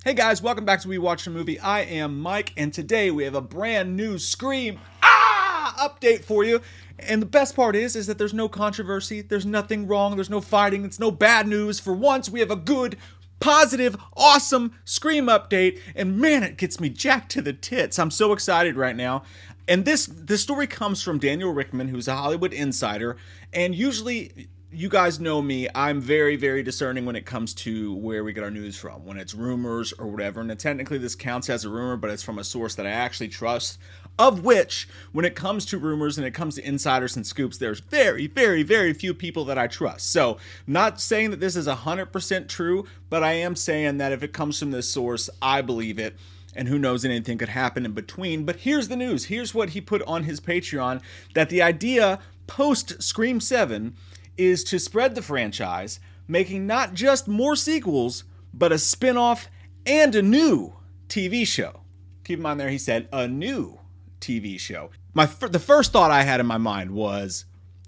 Hey guys, welcome back to We Watched a Movie. I am Mike, and today we have a brand new Scream update for you. And the best part is that there's no controversy, there's nothing wrong, there's no fighting, it's no bad news. For once, we have a good, positive, awesome Scream update, and man, it gets me jacked to the tits. I'm so excited right now. And this story comes from Daniel Rickman, who's a Hollywood insider, and usually you guys know me, I'm very, very discerning when it comes to where we get our news from, when it's rumors or whatever. And technically this counts as a rumor, but it's from a source that I actually trust, of which, when it comes to rumors and it comes to insiders and scoops, there's very, very, very few people that I trust. So, not saying that this is 100% true, but I am saying that if it comes from this source, I believe it. And who knows, anything could happen in between. But here's the news. Here's what he put on his Patreon, that the idea post Scream 7 is to spread the franchise, making not just more sequels, but a spin-off and a new TV show. Keep in mind there, he said a new TV show. The first thought I had in my mind was,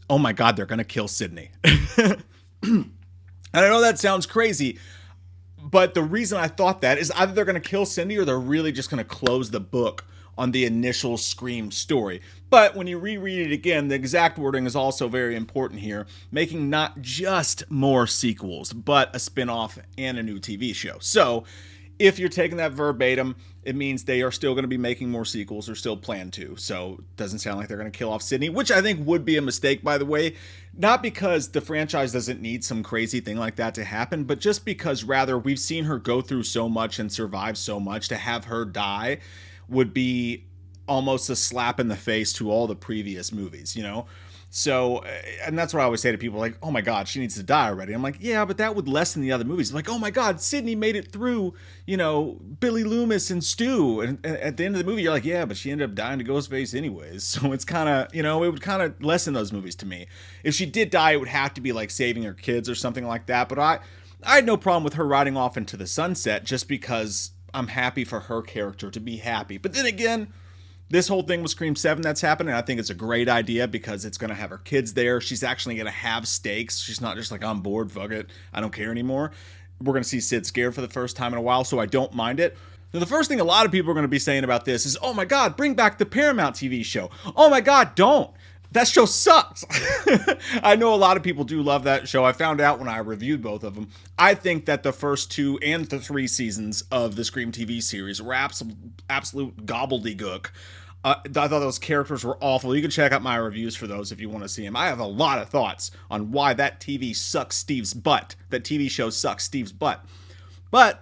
oh my God, they're going to kill Sidney. And I know that sounds crazy, but the reason I thought that is either they're going to kill Cindy or they're really just going to close the book on the initial Scream story. But when you reread it again, the exact wording is also very important here, making not just more sequels, but a spin-off and a new TV show. So if you're taking that verbatim, it means they are still going to be making more sequels, or still plan to. So it doesn't sound like they're going to kill off Sidney, which I think would be a mistake, by the way. Not because the franchise doesn't need some crazy thing like that to happen, but just because rather we've seen her go through so much and survive so much. To have her die would be almost a slap in the face to all the previous movies, you know? So, and that's what I always say to people, like, oh my God, she needs to die already. I'm like, yeah, but that would lessen the other movies. Like, oh my God, Sidney made it through, you know, Billy Loomis and Stu. And at the end of the movie, you're like, yeah, but she ended up dying to Ghostface anyways. So it's kind of, you know, it would kind of lessen those movies to me. If she did die, it would have to be like saving her kids or something like that. But I had no problem with her riding off into the sunset, just because I'm happy for her character to be happy. But then again, this whole thing with Scream 7 that's happening, I think it's a great idea because it's going to have her kids there. She's actually going to have stakes. She's not just like, on board, fuck it, I don't care anymore. We're going to see Sid scared for the first time in a while, so I don't mind it. Now, the first thing a lot of people are going to be saying about this is, oh my God, bring back the Paramount TV show. Oh my God, don't. That show sucks. I know a lot of people do love that show. I found out when I reviewed both of them. I think that the first 2 and the 3 seasons of the Scream TV series were absolute gobbledygook. I thought those characters were awful. You can check out my reviews for those if you want to see them. I have a lot of thoughts on why that TV sucks Steve's butt. That TV show sucks Steve's butt. But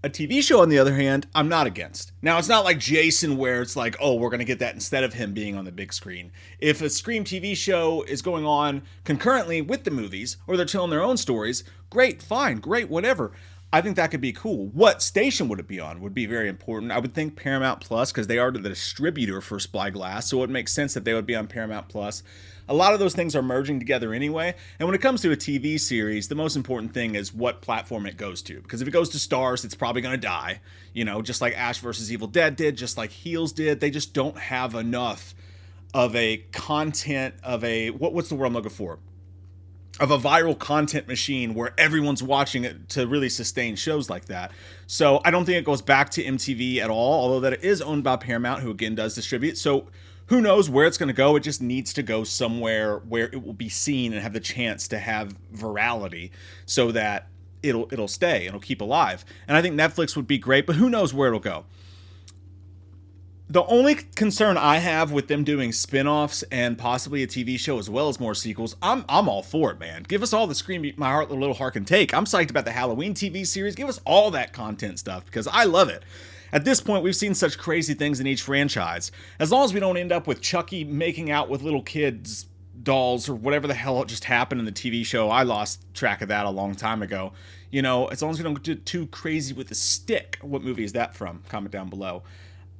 a TV show, on the other hand, I'm not against. Now, it's not like Jason where it's like, oh, we're going to get that instead of him being on the big screen. If a Scream TV show is going on concurrently with the movies, or they're telling their own stories, great, fine, great, whatever. I think that could be cool. What station would it be on would be very important. I would think Paramount Plus, because they are the distributor for Spyglass, so it makes sense that they would be on Paramount Plus. A lot of those things are merging together anyway, and when it comes to a TV series, the most important thing is what platform it goes to, because if it goes to Starz, it's probably going to die, you know, just like Ash vs. Evil Dead did, just like Heels did. They just don't have enough of a content, of a, what's the word I'm looking for? Of a viral content machine where everyone's watching it to really sustain shows like that. So I don't think it goes back to MTV at all, although that it is owned by Paramount, who again does distribute. So who knows where it's going to go. It just needs to go somewhere where it will be seen and have the chance to have virality, so that it'll stay, it'll keep alive. And I think Netflix would be great, but who knows where it'll go. The only concern I have with them doing spin-offs and possibly a TV show as well as more sequels, I'm all for it, man. Give us all the Scream My Heart Little Heart Can Take. I'm psyched about the Halloween TV series. Give us all that content stuff because I love it. At this point, we've seen such crazy things in each franchise. As long as we don't end up with Chucky making out with little kids' dolls or whatever the hell just happened in the TV show. I lost track of that a long time ago. You know, as long as we don't get too crazy with the stick. What movie is that from? Comment down below.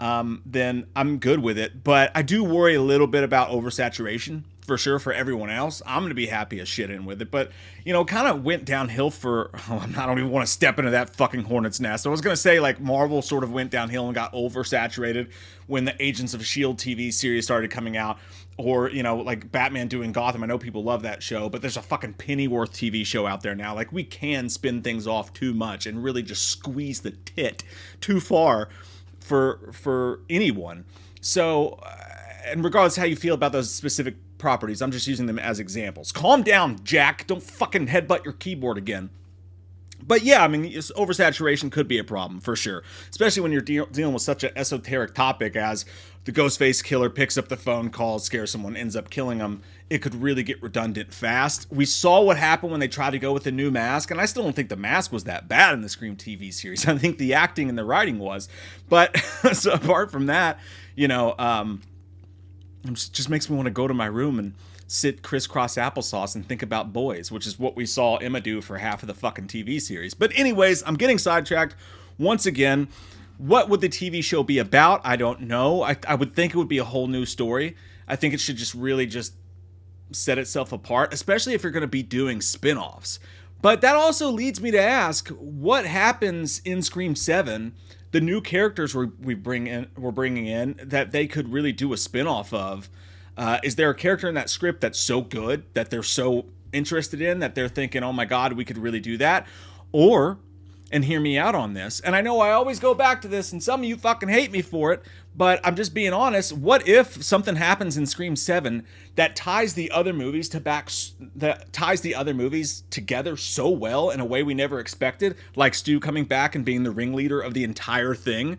Then I'm good with it. But I do worry a little bit about oversaturation for sure for everyone else. I'm going to be happy as shit in with it. But, you know, kind of went downhill for, I don't even want to step into that fucking hornet's nest. I was going to say, like, Marvel sort of went downhill and got oversaturated when the Agents of S.H.I.E.L.D. TV series started coming out. Or, you know, like Batman doing Gotham. I know people love that show, but there's a fucking Pennyworth TV show out there now. Like, we can spin things off too much and really just squeeze the tit too far for anyone. So, and regardless of how you feel about those specific properties, I'm just using them as examples. Calm down, Jack. Don't fucking headbutt your keyboard again. But yeah, I mean, oversaturation could be a problem for sure, especially when you're dealing with such an esoteric topic as the Ghostface killer picks up the phone, calls, scares someone, ends up killing them. It could really get redundant fast. We saw what happened when they tried to go with the new mask, and I still don't think the mask was that bad in the Scream TV series. I think the acting and the writing was. But so apart from that, you know, it just makes me want to go to my room and sit crisscross applesauce and think about boys, which is what we saw Emma do for half of the fucking TV series. But anyways, I'm getting sidetracked once again. What would the TV show be about? I don't know. I would think it would be a whole new story. I think it should just really just set itself apart, especially if you're going to be doing spin-offs. But that also leads me to ask, what happens in Scream 7, the new characters we're bringing in that they could really do a spin-off of? Is there a character in that script that's so good that they're so interested in that they're thinking, oh my God, we could really do that? Or, and hear me out on this, and I know I always go back to this and some of you fucking hate me for it, but I'm just being honest, what if something happens in Scream 7 that ties the other movies together so well in a way we never expected, like Stu coming back and being the ringleader of the entire thing,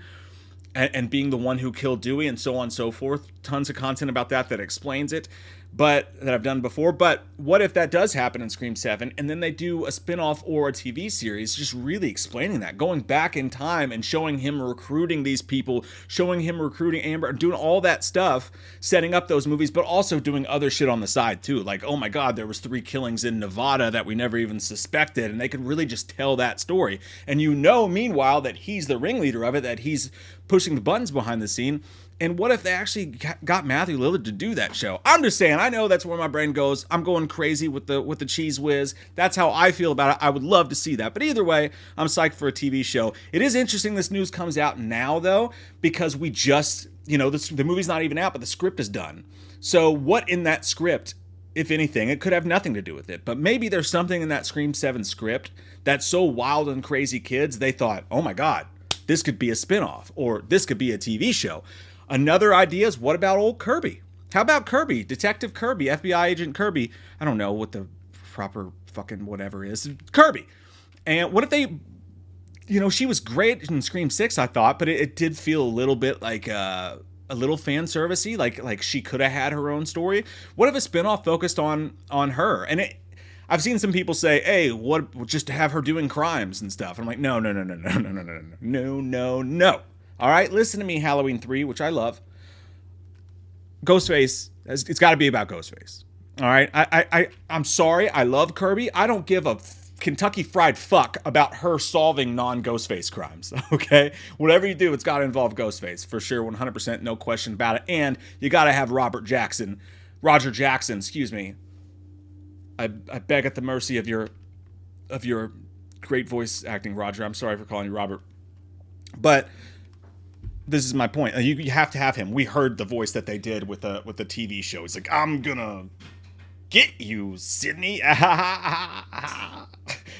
and being the one who killed Dewey, and so on and so forth. Tons of content about that explains it, but that I've done before. But what if that does happen in Scream 7, and then they do a spin-off or a TV series just really explaining that, going back in time and showing him recruiting these people, showing him recruiting Amber, doing all that stuff, setting up those movies, but also doing other shit on the side too. Like, oh my God, there was 3 killings in Nevada that we never even suspected, and they could really just tell that story. And you know, meanwhile, that he's the ringleader of it, that he's pushing the buttons behind the scene. And what if they actually got Matthew Lillard to do that show? I'm just saying, I know that's where my brain goes. I'm going crazy with the Cheese Whiz. That's how I feel about it. I would love to see that. But either way, I'm psyched for a TV show. It is interesting this news comes out now, though, because we just, you know, the movie's not even out, but the script is done. So what in that script, if anything, it could have nothing to do with it. But maybe there's something in that Scream 7 script that's so wild and crazy kids, they thought, oh my God, this could be a spinoff, or this could be a TV show. Another idea is, what about old Kirby? How about Kirby? Detective Kirby, FBI agent Kirby. I don't know what the proper fucking whatever is. Kirby. And what if they, you know, she was great in Scream 6, I thought, but it did feel a little bit like a little fan servicey, like she could have had her own story. What if a spinoff focused on her? And I've seen some people say, hey, what, just to have her doing crimes and stuff. And I'm like, no. All right, listen to me, Halloween 3, which I love. Ghostface, it's got to be about Ghostface. All right, I'm sorry, I love Kirby. I don't give a Kentucky Fried fuck about her solving non-Ghostface crimes, okay? Whatever you do, it's got to involve Ghostface, for sure, 100%, no question about it. And you got to have Roger Jackson, excuse me. I beg at the mercy of your great voice acting, Roger. I'm sorry for calling you Robert. But this is my point. You have to have him. We heard the voice that they did with the TV show. He's like, I'm gonna get you, Sidney.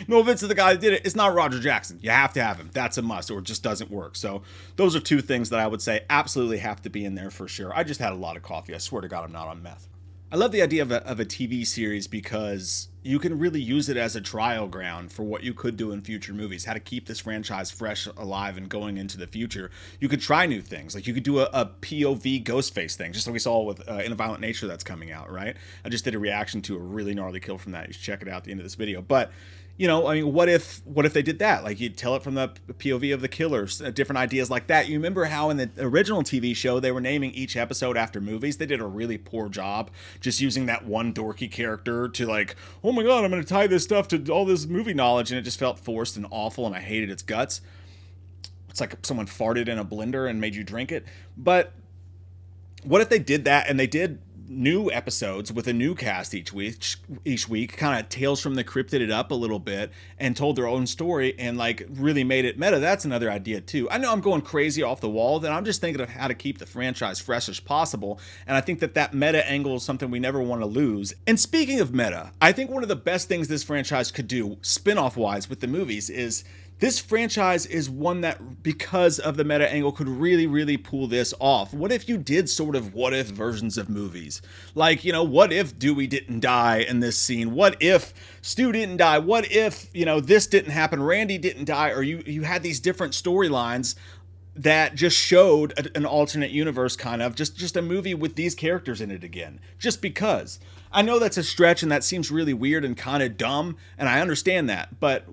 No offense to the guy that did it. It's not Roger Jackson. You have to have him. That's a must, or it just doesn't work. So those are 2 things that I would say absolutely have to be in there for sure. I just had a lot of coffee. I swear to God, I'm not on meth. I love the idea of a TV series because you can really use it as a trial ground for what you could do in future movies, how to keep this franchise fresh, alive, and going into the future. You could try new things. Like you could do a POV Ghostface thing, just like we saw with In a Violent Nature that's coming out, right? I just did a reaction to a really gnarly kill from that. You should check it out at the end of this video. But you know, I mean, what if they did that? Like, you'd tell it from the POV of the killers, different ideas like that. You remember how in the original TV show, they were naming each episode after movies? They did a really poor job just using that one dorky character to like, oh my God, I'm going to tie this stuff to all this movie knowledge. And it just felt forced and awful, and I hated its guts. It's like someone farted in a blender and made you drink it. But what if they did that and they did new episodes with a new cast each week, kind of Tales from the Cryptid it up a little bit and told their own story and like really made it meta. That's another idea too. I know I'm going crazy off the wall, then I'm just thinking of how to keep the franchise fresh as possible, and I think that meta angle is something we never want to lose. And speaking of meta, I think one of the best things this franchise could do spin-off wise with the movies is this franchise is one that, because of the meta angle, could really, really pull this off. What if you did sort of what if versions of movies? Like, you know, what if Dewey didn't die in this scene? What if Stu didn't die? What if, you know, this didn't happen, Randy didn't die? Or you had these different storylines that just showed an alternate universe, kind of just a movie with these characters in it again, just because. I know that's a stretch and that seems really weird and kind of dumb, and I understand that, but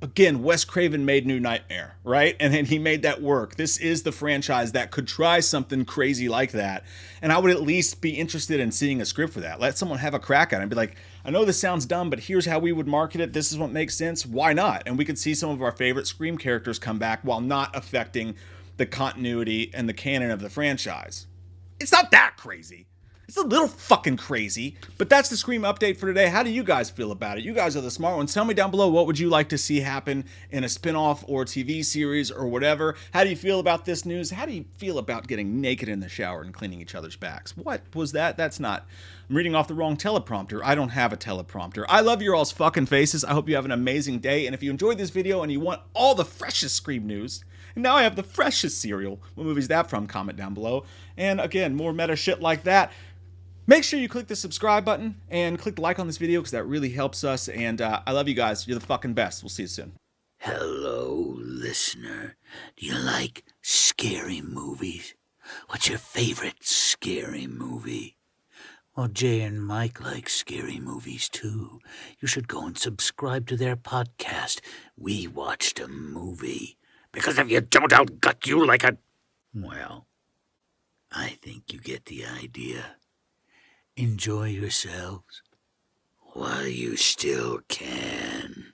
again, Wes Craven made New Nightmare, right? And then he made that work. This is the franchise that could try something crazy like that. And I would at least be interested in seeing a script for that. Let someone have a crack at it and be like, I know this sounds dumb, but here's how we would market it. This is what makes sense. Why not? And we could see some of our favorite Scream characters come back while not affecting the continuity and the canon of the franchise. It's not that crazy. It's a little fucking crazy, but that's the Scream update for today. How do you guys feel about it? You guys are the smart ones. Tell me down below, what would you like to see happen in a spinoff or TV series or whatever? How do you feel about this news? How do you feel about getting naked in the shower and cleaning each other's backs? What was that? That's not... I'm reading off the wrong teleprompter. I don't have a teleprompter. I love your all's fucking faces. I hope you have an amazing day. And if you enjoyed this video and you want all the freshest Scream news, and now I have the freshest cereal. What movie is that from? Comment down below. And again, more meta shit like that. Make sure you click the subscribe button and click the like on this video because that really helps us. And I love you guys. You're the fucking best. We'll see you soon. Hello, listener. Do you like scary movies? What's your favorite scary movie? Well, Jay and Mike like scary movies too. You should go and subscribe to their podcast, We Watched a Movie. Because if you don't, I'll gut you like a... Well, I think you get the idea. Enjoy yourselves while you still can.